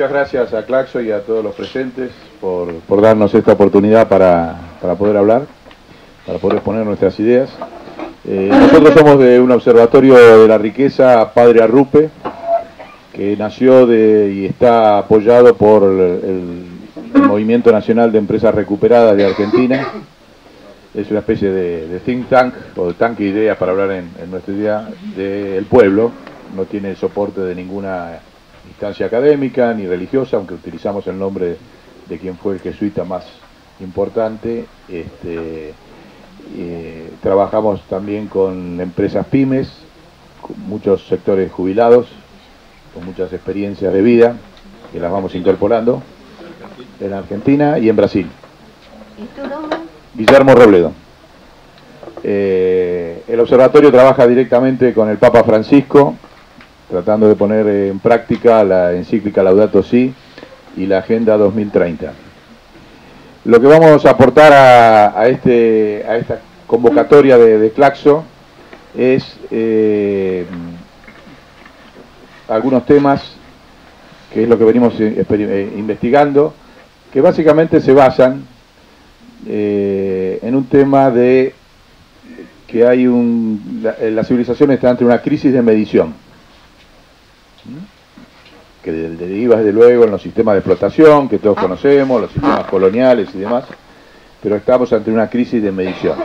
muchas gracias a Claxo y a todos los presentes por darnos esta oportunidad para poder hablar, para poder exponer nuestras ideas. Nosotros somos de un observatorio de la riqueza, Padre Arrupe, que nació y está apoyado por el Movimiento Nacional de Empresas Recuperadas de Argentina. Es una especie de think tank, o de tanque de ideas, para hablar en nuestra idea, del pueblo. No tiene el soporte de ninguna instancia académica ni religiosa, aunque utilizamos el nombre de quien fue el jesuita más importante. Trabajamos también con empresas pymes, con muchos sectores jubilados, con muchas experiencias de vida, que las vamos incorporando en Argentina y en Brasil. ¿Y tu nombre? Guillermo Robledo. El observatorio trabaja directamente con el Papa Francisco, tratando de poner en práctica la encíclica Laudato Si y la Agenda 2030. Lo que vamos a aportar a esta convocatoria de Claxo es algunos temas, que es lo que venimos investigando, que básicamente se basan en un tema de que hay la civilización está ante una crisis de medición, que deriva desde luego en los sistemas de explotación que todos conocemos, los sistemas coloniales y demás, pero estamos ante una crisis de medición.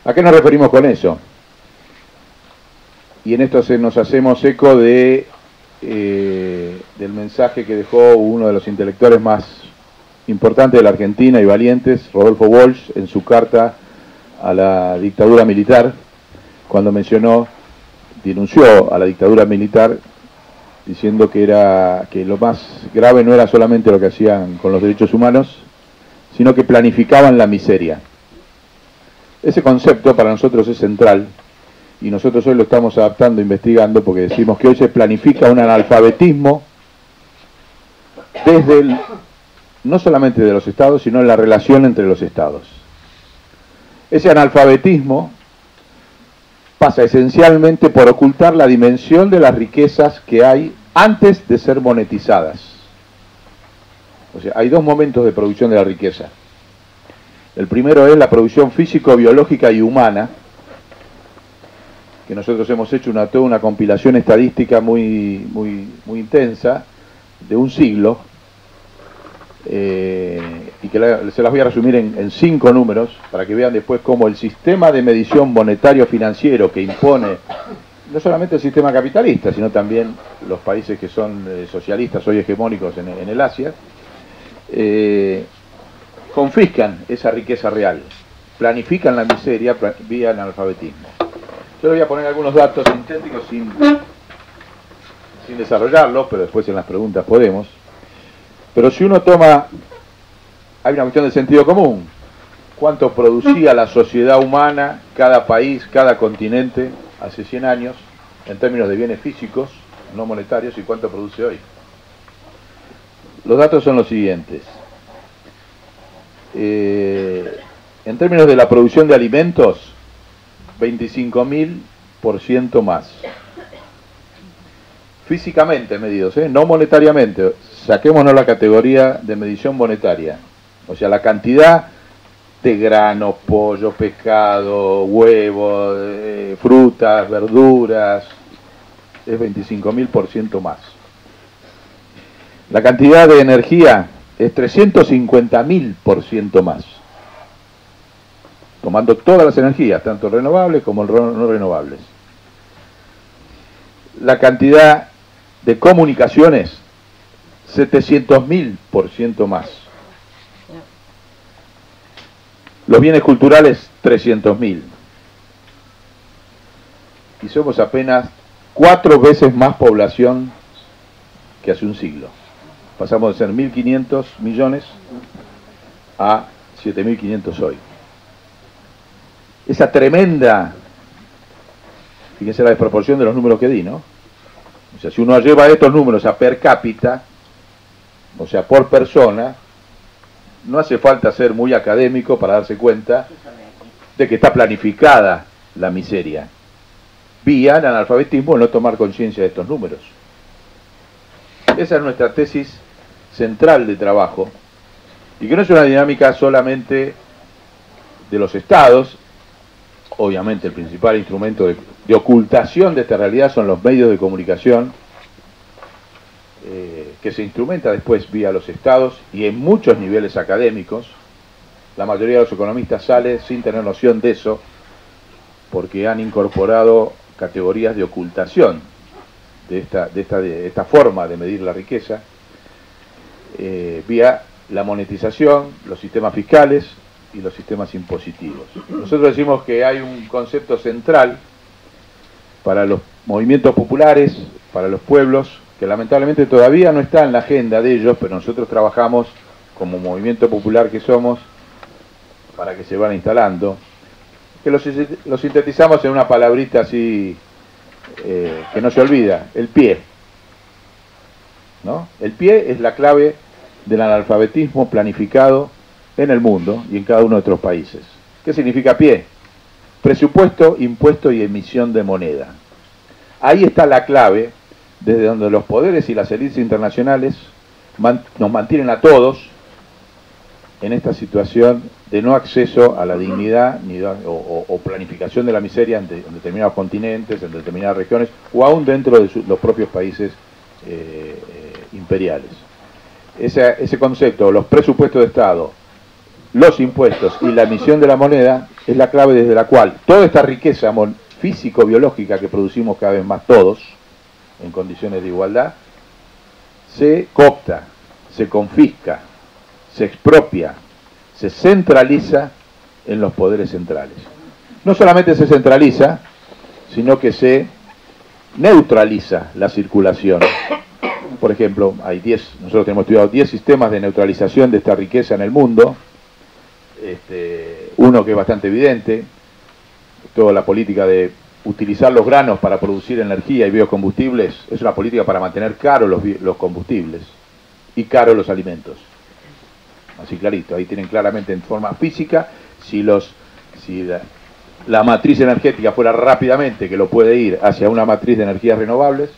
¿A qué nos referimos con eso? Y en esto nos hacemos eco del mensaje que dejó uno de los intelectuales más importantes de la Argentina y valientes, Rodolfo Walsh, en su carta a la dictadura militar, cuando denunció a la dictadura militar, diciendo que lo más grave no era solamente lo que hacían con los derechos humanos, sino que planificaban la miseria. Ese concepto para nosotros es central, y nosotros hoy lo estamos adaptando, investigando, porque decimos que hoy se planifica un analfabetismo no solamente de los estados, sino en la relación entre los estados. Ese analfabetismo pasa esencialmente por ocultar la dimensión de las riquezas que hay antes de ser monetizadas. O sea, hay dos momentos de producción de la riqueza. El primero es la producción físico, biológica y humana, que nosotros hemos hecho toda una compilación estadística muy intensa, de un siglo, y que se las voy a resumir en 5 números, para que vean después cómo el sistema de medición monetario-financiero que impone no solamente el sistema capitalista, sino también los países que son socialistas, hoy hegemónicos en el Asia, confiscan esa riqueza real, planifican la miseria vía el analfabetismo. Yo le voy a poner algunos datos sintéticos sin desarrollarlos, pero después en las preguntas podemos. Pero si uno hay una cuestión de sentido común. ¿Cuánto producía la sociedad humana, cada país, cada continente, hace 100 años, en términos de bienes físicos, no monetarios, y cuánto produce hoy? Los datos son los siguientes. En términos de la producción de alimentos, 25.000% más. Físicamente medidos, no monetariamente. Saquémonos la categoría de medición monetaria. O sea, la cantidad de granos, pollo, pescado, huevos, frutas, verduras, es 25.000% más. La cantidad de energía es 350.000% más. Tomando todas las energías, tanto renovables como no renovables. La cantidad de comunicaciones, 700.000% más. Los bienes culturales, 300.000. Y somos apenas 4 veces más población que hace un siglo. Pasamos de ser 1.500 millones a 7.500 hoy. Esa tremenda, fíjense la desproporción de los números que di, ¿no? O sea, si uno lleva estos números a per cápita, o sea, por persona, no hace falta ser muy académico para darse cuenta de que está planificada la miseria, vía el analfabetismo, no tomar conciencia de estos números. Esa es nuestra tesis central de trabajo, y que no es una dinámica solamente de los estados. Obviamente el principal instrumento de ocultación de esta realidad son los medios de comunicación, que se instrumenta después vía los estados y en muchos niveles académicos. La mayoría de los economistas sale sin tener noción de eso, porque han incorporado categorías de ocultación de esta forma de medir la riqueza, vía la monetización, los sistemas fiscales y los sistemas impositivos. Nosotros decimos que hay un concepto central para los movimientos populares, para los pueblos, que lamentablemente todavía no está en la agenda de ellos, pero nosotros trabajamos como movimiento popular que somos para que se van instalando, que lo sintetizamos en una palabrita así que no se olvida: el pie, ¿no? El pie es la clave del analfabetismo planificado en el mundo y en cada uno de nuestros países. ¿Qué significa pie? Presupuesto, impuesto y emisión de moneda. Ahí está la clave, desde donde los poderes y las élites internacionales nos mantienen a todos en esta situación de no acceso a la dignidad o planificación de la miseria en determinados continentes, en determinadas regiones, o aún dentro de los propios países imperiales. Ese concepto, los presupuestos de Estado, los impuestos y la emisión de la moneda, es la clave desde la cual toda esta riqueza físico-biológica que producimos cada vez más todos, en condiciones de igualdad, se coopta, se confisca, se expropia, se centraliza en los poderes centrales. No solamente se centraliza, sino que se neutraliza la circulación. Por ejemplo, nosotros tenemos estudiado 10 sistemas de neutralización de esta riqueza en el mundo. Uno que es bastante evidente, toda la política de utilizar los granos para producir energía y biocombustibles, es una política para mantener caros los combustibles y caros los alimentos. Así clarito, ahí tienen claramente en forma física, si la matriz energética fuera rápidamente, que lo puede ir hacia una matriz de energías renovables,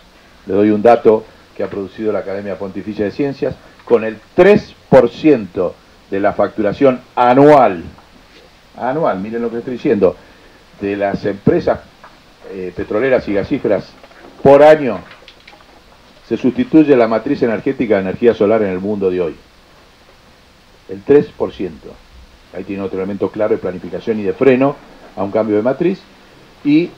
le doy un dato que ha producido la Academia Pontificia de Ciencias, con el 3% de la facturación anual, miren lo que estoy diciendo, de las empresas petroleras y gasíferas por año, se sustituye la matriz energética de energía solar en el mundo de hoy. El 3%. Ahí tiene otro elemento claro de planificación y de freno a un cambio de matriz, y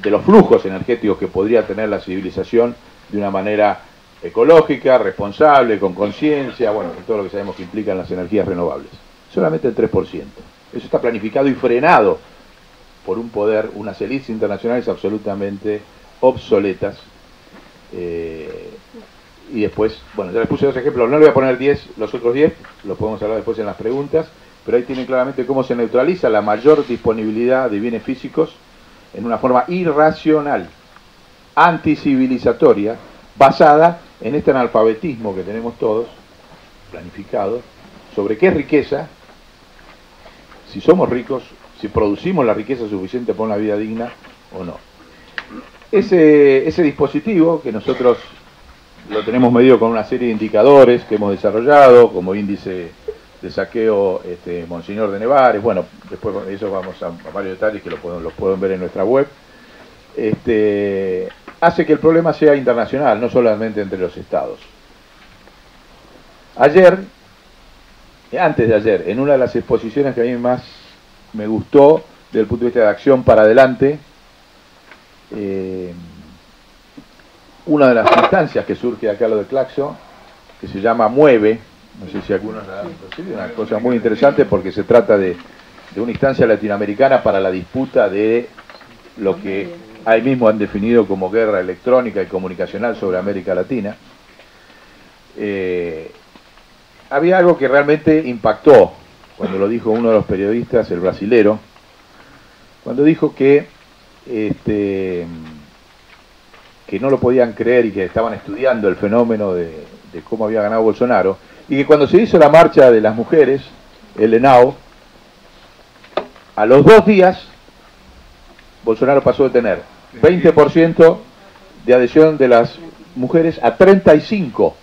de los flujos energéticos que podría tener la civilización de una manera ecológica, responsable, con conciencia, bueno, todo lo que sabemos que implican las energías renovables. Solamente el 3%. Eso está planificado y frenado por un poder, unas élites internacionales absolutamente obsoletas. Y después, bueno, ya les puse 2 ejemplos, no le voy a poner 10, los otros 10, los podemos hablar después en las preguntas, pero ahí tienen claramente cómo se neutraliza la mayor disponibilidad de bienes físicos en una forma irracional, anticivilizatoria, basada en este analfabetismo que tenemos todos, planificado, sobre qué es riqueza, si somos ricos, si producimos la riqueza suficiente para una vida digna o no. Ese dispositivo que nosotros lo tenemos medido con una serie de indicadores que hemos desarrollado, como índice de saqueo Monseñor de Nevares, bueno, después de eso vamos a varios detalles que los pueden ver en nuestra web, hace que el problema sea internacional, no solamente entre los estados. Antes de ayer, en una de las exposiciones que a mí más me gustó desde el punto de vista de acción para adelante, una de las instancias que surge acá lo de Claxo, que se llama Mueve, no sé si algunos la han recibido, una cosa muy interesante porque se trata de una instancia latinoamericana para la disputa de lo que ahí mismo han definido como guerra electrónica y comunicacional sobre América Latina. Había algo que realmente impactó cuando lo dijo uno de los periodistas, el brasilero, cuando dijo que no lo podían creer y que estaban estudiando el fenómeno de cómo había ganado Bolsonaro, y que cuando se hizo la marcha de las mujeres, el ENAO, a los 2 días Bolsonaro pasó de tener 20% de adhesión de las mujeres a 35%.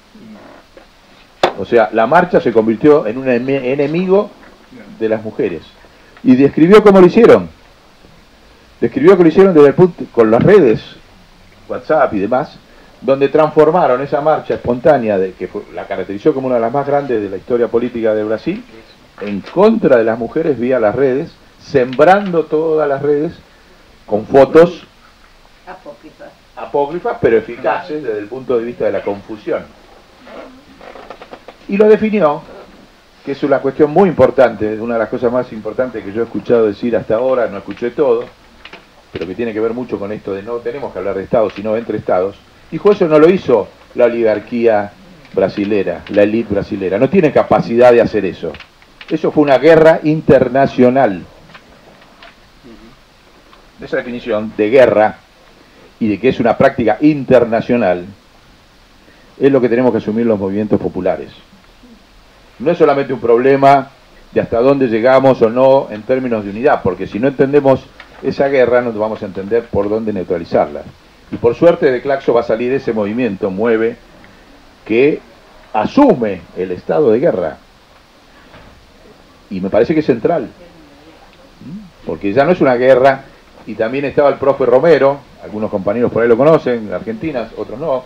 O sea, la marcha se convirtió en un enemigo de las mujeres. Y describió cómo lo hicieron. Describió que lo hicieron desde el punto, con las redes, WhatsApp y demás, donde transformaron esa marcha espontánea, la caracterizó como una de las más grandes de la historia política de Brasil, en contra de las mujeres vía las redes, sembrando todas las redes con fotos apócrifas, pero eficaces desde el punto de vista de la confusión. Y lo definió, que es una cuestión muy importante, una de las cosas más importantes que yo he escuchado decir hasta ahora, no escuché todo, pero que tiene que ver mucho con esto de no tenemos que hablar de Estados, sino entre Estados. Dijo, eso no lo hizo la oligarquía brasilera, la élite brasilera, no tiene capacidad de hacer eso. Eso fue una guerra internacional. Esa definición de guerra y de que es una práctica internacional es lo que tenemos que asumir los movimientos populares. No es solamente un problema de hasta dónde llegamos o no en términos de unidad, porque si no entendemos esa guerra no vamos a entender por dónde neutralizarla. Y por suerte de Claxo va a salir ese movimiento, Mueve, que asume el estado de guerra. Y me parece que es central. Porque ya no es una guerra, y también estaba el profe Romero, algunos compañeros por ahí lo conocen, en Argentina, otros no,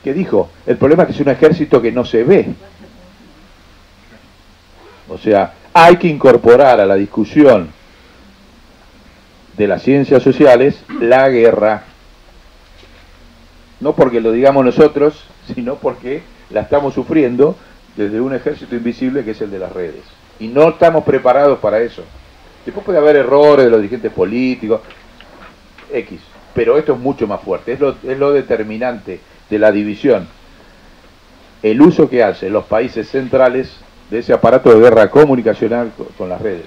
que dijo, el problema es que es un ejército que no se ve. O sea, hay que incorporar a la discusión de las ciencias sociales la guerra. No porque lo digamos nosotros, sino porque la estamos sufriendo desde un ejército invisible que es el de las redes. Y no estamos preparados para eso. Después puede haber errores de los dirigentes políticos, X, pero esto es mucho más fuerte, es lo determinante de la división. El uso que hacen los países centrales de ese aparato de guerra comunicacional con las redes.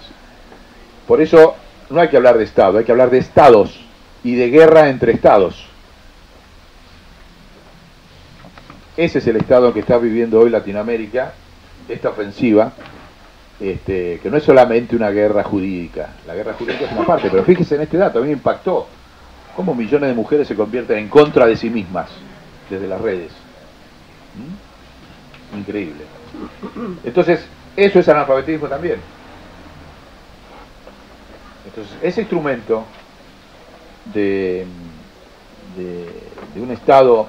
Por eso no hay que hablar de Estado, hay que hablar de Estados y de guerra entre Estados. Ese es el estado que está viviendo hoy Latinoamérica, esta ofensiva, que no es solamente una guerra jurídica. La guerra jurídica es una parte, pero fíjese en este dato, a mí me impactó cómo millones de mujeres se convierten en contra de sí mismas desde las redes. Increíble. Entonces, eso es analfabetismo también. Entonces, ese instrumento de un Estado,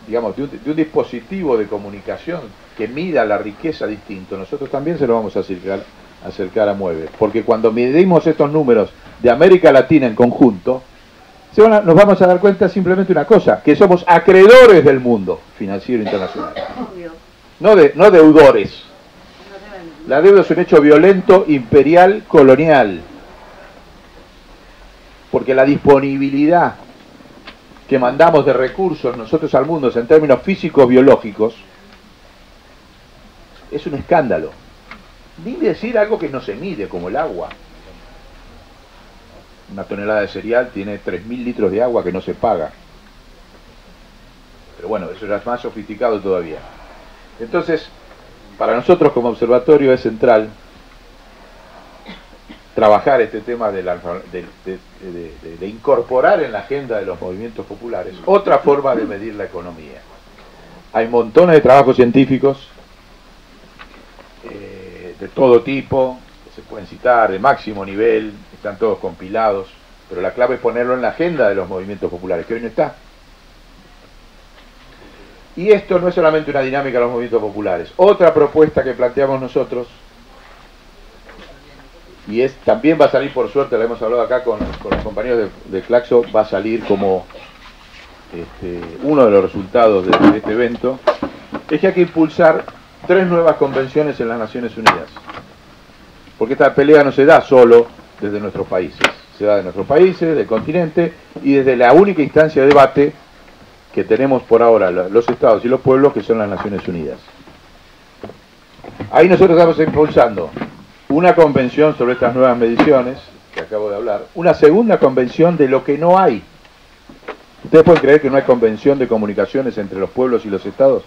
digamos, de un dispositivo de comunicación que mida la riqueza distinto, nosotros también se lo vamos a acercar a Mueve. Porque cuando medimos estos números de América Latina en conjunto, nos vamos a dar cuenta simplemente una cosa, que somos acreedores del mundo financiero internacional. No deudores. La deuda es un hecho violento, imperial, colonial. Porque la disponibilidad que mandamos de recursos nosotros al mundo en términos físicos biológicos es un escándalo. Ni decir algo que no se mide, como el agua. Una tonelada de cereal tiene 3.000 litros de agua que no se paga. Pero bueno, eso ya es más sofisticado todavía. Entonces, para nosotros como observatorio es central trabajar este tema de incorporar en la agenda de los movimientos populares otra forma de medir la economía. Hay montones de trabajos científicos de todo tipo, que se pueden citar, de máximo nivel, están todos compilados, pero la clave es ponerlo en la agenda de los movimientos populares, que hoy no está. Y esto no es solamente una dinámica de los movimientos populares. Otra propuesta que planteamos nosotros, y también va a salir, por suerte, la hemos hablado acá con los compañeros de Claxo, va a salir como uno de los resultados de este evento, es que hay que impulsar 3 nuevas convenciones en las Naciones Unidas. Porque esta pelea no se da solo desde nuestros países, se da de nuestros países, del continente, y desde la única instancia de debate que tenemos por ahora, los estados y los pueblos, que son las Naciones Unidas. Ahí nosotros estamos impulsando una convención sobre estas nuevas mediciones, que acabo de hablar, una segunda convención de lo que no hay. ¿Ustedes pueden creer que no hay convención de comunicaciones entre los pueblos y los estados?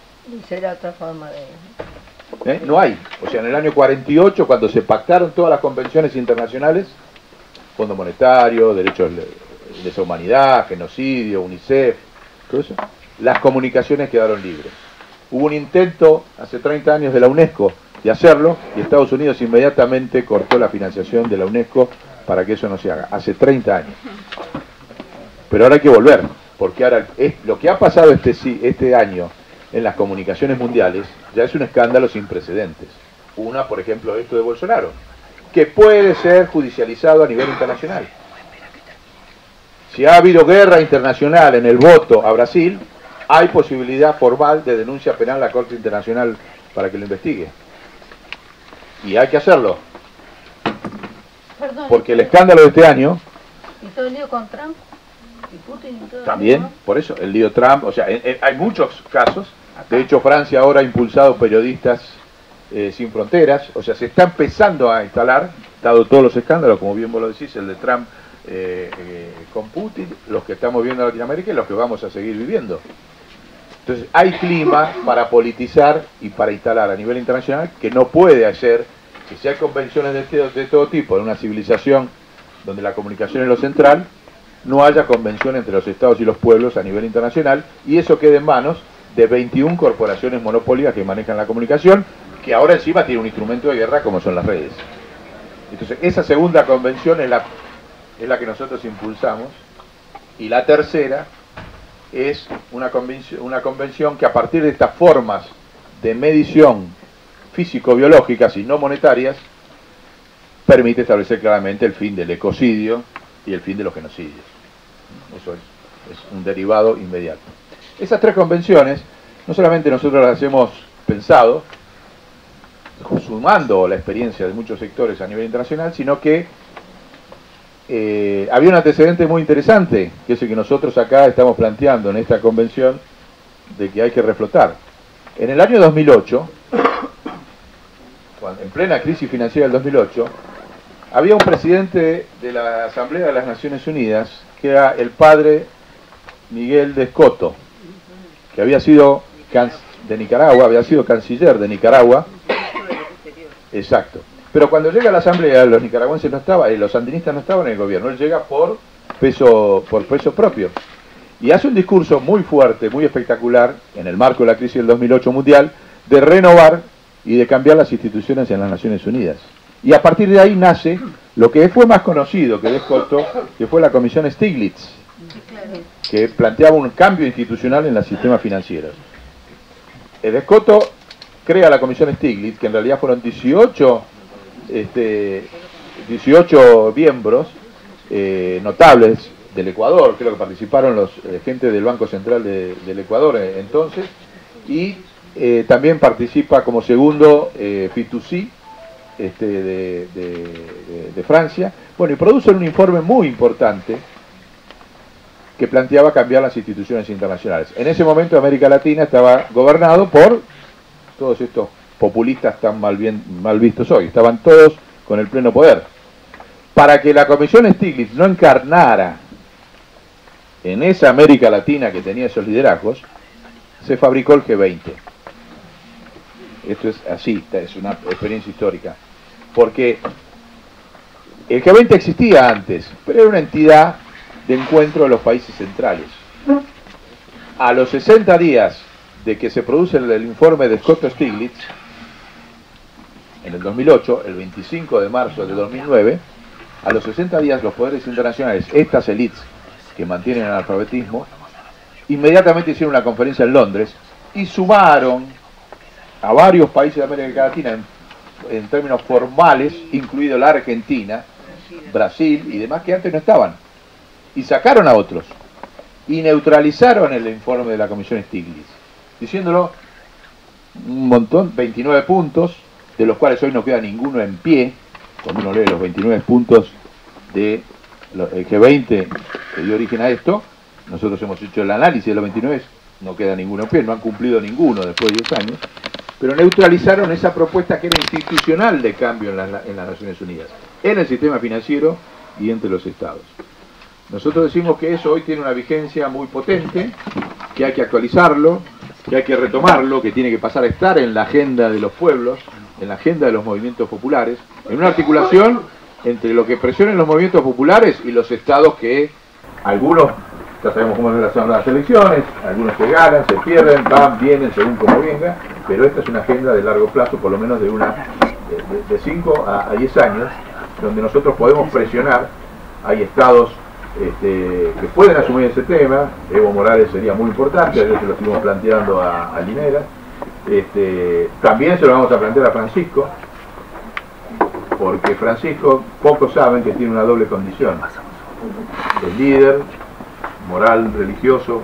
Será otra forma de... No hay. O sea, en el año 48, cuando se pactaron todas las convenciones internacionales, Fondo Monetario, Derechos de Lesa Humanidad, Genocidio, UNICEF, todo eso, las comunicaciones quedaron libres. Hubo un intento hace 30 años de la UNESCO de hacerlo y Estados Unidos inmediatamente cortó la financiación de la UNESCO para que eso no se haga, hace 30 años. Pero ahora hay que volver, porque ahora lo que ha pasado este año en las comunicaciones mundiales ya es un escándalo sin precedentes. Una, por ejemplo, esto de Bolsonaro, que puede ser judicializado a nivel internacional. Si ha habido guerra internacional en el voto a Brasil, hay posibilidad formal de denuncia penal a la Corte Internacional para que lo investigue. Y hay que hacerlo. Perdón, porque el escándalo de este año... ¿Y todo el lío con Trump? ¿Y Putin y todo? También, ¿no? por eso, el lío Trump, o sea, hay muchos casos. De hecho, Francia ahora ha impulsado periodistas sin fronteras, o sea, se está empezando a instalar, dado todos los escándalos, como bien vos lo decís, el de Trump con Putin, los que estamos viendo en Latinoamérica y los que vamos a seguir viviendo. Entonces, hay clima para politizar y para instalar a nivel internacional que no puede hacer que si hay convenciones de todo tipo en una civilización donde la comunicación es lo central, no haya convención entre los estados y los pueblos a nivel internacional y eso quede en manos de 21 corporaciones monopólicas que manejan la comunicación, que ahora encima tiene un instrumento de guerra como son las redes. Entonces, esa segunda convención es la que nosotros impulsamos, y la tercera es una convención que a partir de estas formas de medición físico-biológicas y no monetarias permite establecer claramente el fin del ecocidio y el fin de los genocidios. Eso es un derivado inmediato. Esas tres convenciones, no solamente nosotros las hemos pensado, sumando la experiencia de muchos sectores a nivel internacional, sino que había un antecedente muy interesante, que es el que nosotros acá estamos planteando en esta convención, de que hay que reflotar. En el año 2008, en plena crisis financiera del 2008, había un presidente de la Asamblea de las Naciones Unidas, que era el padre Miguel de Escoto, que había sido de Nicaragua, había sido canciller de Nicaragua. Exacto. Pero cuando llega a la Asamblea, los nicaragüenses no estaban, los sandinistas no estaban en el gobierno, él llega por peso propio. Y hace un discurso muy fuerte, muy espectacular, en el marco de la crisis del 2008 mundial, de renovar y de cambiar las instituciones en las Naciones Unidas. Y a partir de ahí nace lo que fue más conocido que de Escoto, que fue la Comisión Stiglitz, que planteaba un cambio institucional en los sistemas financieros. De Escoto crea la Comisión Stiglitz, que en realidad fueron 18 miembros notables del Ecuador, creo que participaron los gente del Banco Central del Ecuador entonces, y también participa como segundo Fitoussi de Francia. Bueno, y producen un informe muy importante que planteaba cambiar las instituciones internacionales. En ese momento América Latina estaba gobernado por todos estos populistas tan mal vistos hoy, estaban todos con el pleno poder. Para que la Comisión Stiglitz no encarnara en esa América Latina que tenía esos liderazgos, se fabricó el G20. Esto es así, es una experiencia histórica. Porque el G20 existía antes, pero era una entidad de encuentro de los países centrales. A los 60 días de que se produce el informe de Scott-Stiglitz, en el 2008, el 25 de marzo de 2009, a los 60 días los poderes internacionales, estas élites que mantienen el analfabetismo, inmediatamente hicieron una conferencia en Londres y sumaron a varios países de América Latina en términos formales, incluido la Argentina, Brasil y demás que antes no estaban, y sacaron a otros y neutralizaron el informe de la Comisión Stiglitz, diciéndolo un montón, 29 puntos, de los cuales hoy no queda ninguno en pie. Cuando uno lee los 29 puntos del G20 que dio origen a esto, nosotros hemos hecho el análisis de los 29, no queda ninguno en pie, no han cumplido ninguno después de 10 años, pero neutralizaron esa propuesta que era institucional de cambio en las Naciones Unidas, en el sistema financiero y entre los estados. Nosotros decimos que eso hoy tiene una vigencia muy potente, que hay que actualizarlo, que hay que retomarlo, que tiene que pasar a estar en la agenda de los pueblos, en la agenda de los movimientos populares, en una articulación entre lo que presionen los movimientos populares y los estados que algunos Ya sabemos cómo son las elecciones, algunos se ganan, se pierden, van, vienen, según como venga, pero esta es una agenda de largo plazo, por lo menos de 5 a 10 años, donde nosotros podemos presionar. Hay estados que pueden asumir ese tema. Evo Morales sería muy importante, ayer se lo estuvimos planteando a Linera. También se lo vamos a plantear a Francisco, porque Francisco, pocos saben que tiene una doble condición. Es líder moral, religioso,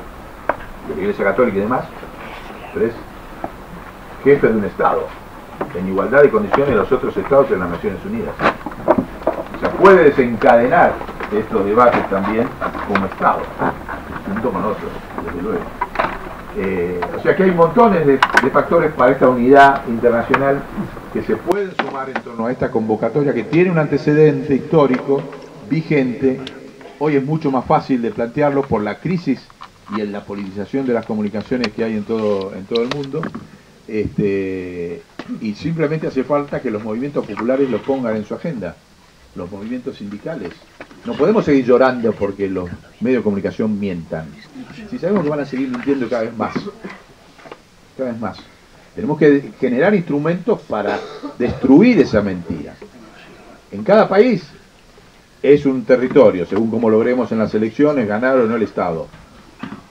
de la Iglesia Católica y demás, pero es jefe de un Estado, en igualdad de condiciones de los otros Estados de las Naciones Unidas. O sea, puede desencadenar estos debates también como Estado, junto con otros, desde luego. O sea que hay montones de factores para esta unidad internacional que se pueden sumar en torno a esta convocatoria que tiene un antecedente histórico vigente. Hoy es mucho más fácil de plantearlo por la crisis y en la politización de las comunicaciones que hay en todo el mundo. Y simplemente hace falta que los movimientos populares lo pongan en su agenda, los movimientos sindicales. No podemos seguir llorando porque los medios de comunicación mientan. Si sabemos que van a seguir mintiendo cada vez más. Cada vez más. Tenemos que generar instrumentos para destruir esa mentira. En cada país es un territorio, según como logremos en las elecciones, ganar o no el Estado.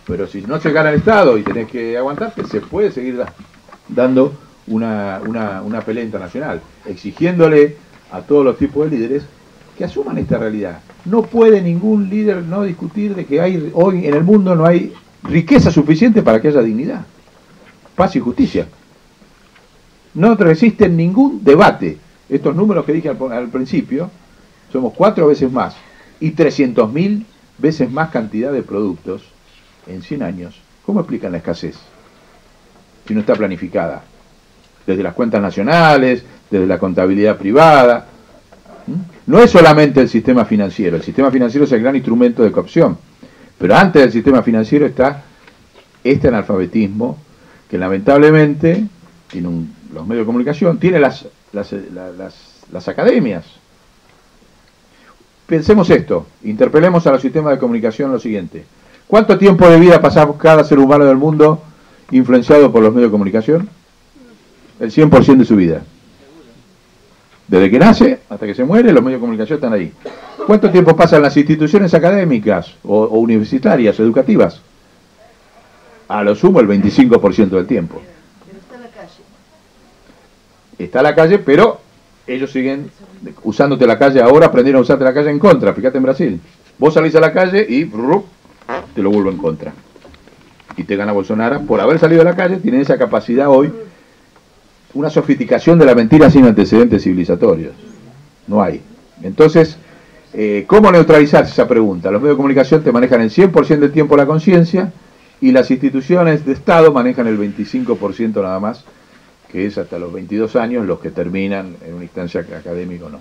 Pero si no se gana el Estado y tenés que aguantarte, se puede seguir dando una pelea internacional, exigiéndole a todos los tipos de líderes que asuman esta realidad. No puede ningún líder no discutir de que hoy en el mundo no hay riqueza suficiente para que haya dignidad, paz y justicia. No existe ningún debate. Estos números que dije al principio, somos 4 veces más y 300.000 veces más cantidad de productos en 100 años. ¿Cómo explican la escasez? Si no está planificada. Desde las cuentas nacionales, desde la contabilidad privada. No es solamente el sistema financiero es el gran instrumento de coopción. Pero antes del sistema financiero está este analfabetismo que lamentablemente tiene los medios de comunicación, tiene las academias. Pensemos esto, interpelemos a los sistemas de comunicación lo siguiente. ¿Cuánto tiempo de vida pasa cada ser humano del mundo influenciado por los medios de comunicación? El 100% de su vida. Desde que nace hasta que se muere, los medios de comunicación están ahí. ¿Cuánto tiempo pasa en las instituciones académicas o universitarias, educativas? A lo sumo el 25% del tiempo. Pero está en la calle. Está en la calle, pero ellos siguen usándote la calle ahora, aprendieron a usarte la calle en contra. Fíjate en Brasil. Vos salís a la calle y te lo vuelvo en contra. Y te gana Bolsonaro por haber salido a la calle. Tienen esa capacidad hoy, una sofisticación de la mentira sin antecedentes civilizatorios. No hay. Entonces, ¿cómo neutralizar esa pregunta? Los medios de comunicación te manejan el 100% del tiempo la conciencia y las instituciones de Estado manejan el 25% nada más, que es hasta los 22 años los que terminan en una instancia académica o no.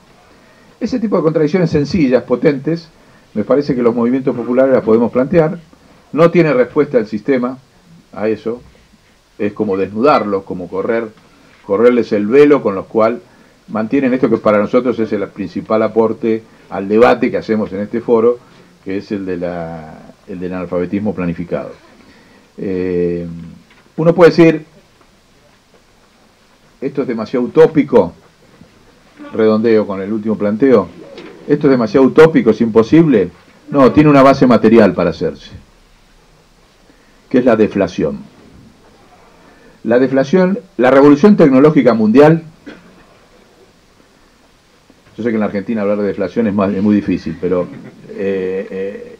Ese tipo de contradicciones sencillas, potentes, me parece que los movimientos populares las podemos plantear. No tiene respuesta el sistema a eso. Es como desnudarlos, como correrles el velo con los cual mantienen esto que para nosotros es el principal aporte al debate que hacemos en este foro, que es el del analfabetismo planificado. Uno puede decir, esto es demasiado utópico, redondeo con el último planteo, esto es demasiado utópico, es imposible. No, tiene una base material para hacerse, que es la deflación. La deflación, la revolución tecnológica mundial, yo sé que en la Argentina hablar de deflación es muy difícil, pero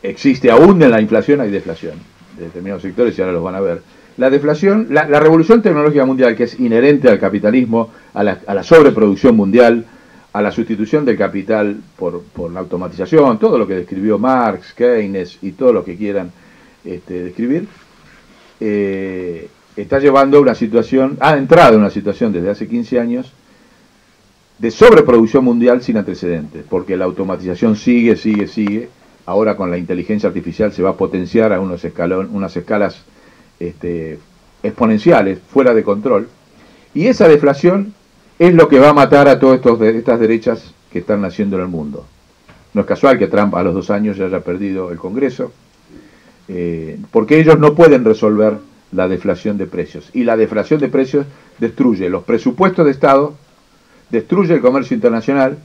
existe aún en la inflación, hay deflación de determinados sectores y ahora los van a ver. La deflación, la revolución tecnológica mundial, que es inherente al capitalismo, a la sobreproducción mundial, a la sustitución del capital por la automatización, todo lo que describió Marx, Keynes y todo lo que quieran describir, está llevando a una situación, ha entrado en una situación desde hace 15 años de sobreproducción mundial sin antecedentes, porque la automatización sigue. Ahora con la inteligencia artificial se va a potenciar a unas escalas exponenciales, fuera de control, y esa deflación es lo que va a matar a todas estas derechas que están naciendo en el mundo. No es casual que Trump a los 2 años ya haya perdido el Congreso, porque ellos no pueden resolver la deflación de precios. Y la deflación de precios destruye los presupuestos de Estado, destruye el comercio internacional,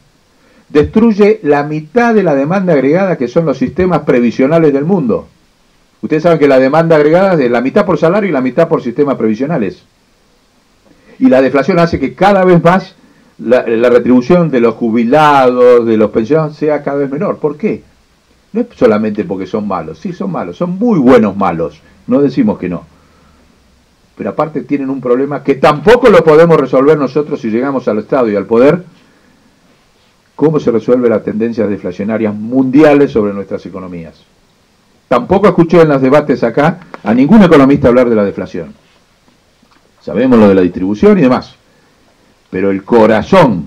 destruye la mitad de la demanda agregada, que son los sistemas previsionales del mundo. Ustedes saben que la demanda agregada es de la mitad por salario y la mitad por sistemas previsionales. Y la deflación hace que cada vez más la retribución de los jubilados, de los pensionados, sea cada vez menor. ¿Por qué? No es solamente porque son malos. Sí, son malos, son muy buenos malos. No decimos que no. Pero aparte tienen un problema que tampoco lo podemos resolver nosotros si llegamos al Estado y al poder. ¿Cómo se resuelve las tendencias deflacionarias mundiales sobre nuestras economías? Tampoco escuché en los debates acá a ningún economista hablar de la deflación. Sabemos lo de la distribución y demás. Pero el corazón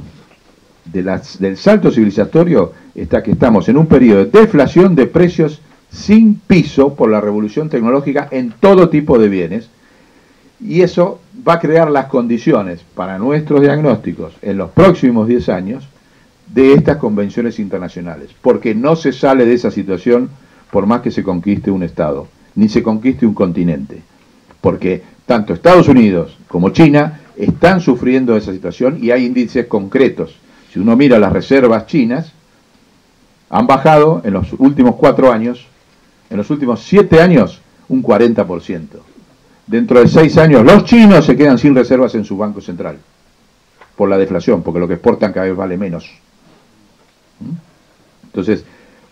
del salto civilizatorio está que estamos en un periodo de deflación de precios sin piso por la revolución tecnológica en todo tipo de bienes. Y eso va a crear las condiciones para nuestros diagnósticos en los próximos 10 años de estas convenciones internacionales. Porque no se sale de esa situación por más que se conquiste un Estado, ni se conquiste un continente. Porque tanto Estados Unidos como China están sufriendo esa situación y hay índices concretos. Si uno mira las reservas chinas, han bajado en los últimos 4 años, en los últimos 7 años, un 40%. Dentro de 6 años, los chinos se quedan sin reservas en su banco central, por la deflación, porque lo que exportan cada vez vale menos. Entonces,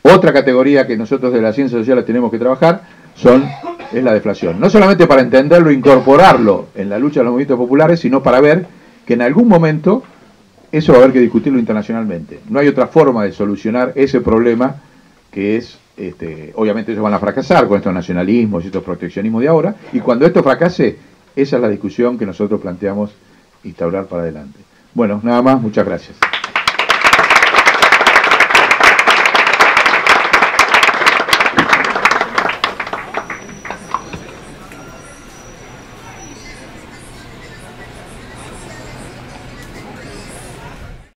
otra categoría que nosotros de las ciencias sociales tenemos que trabajar es la deflación. No solamente para entenderlo e incorporarlo en la lucha de los movimientos populares, sino para ver que en algún momento eso va a haber que discutirlo internacionalmente. No hay otra forma de solucionar ese problema que es, obviamente ellos van a fracasar con estos nacionalismos y estos proteccionismos de ahora, y cuando esto fracase, esa es la discusión que nosotros planteamos instaurar para adelante. Bueno, nada más, muchas gracias.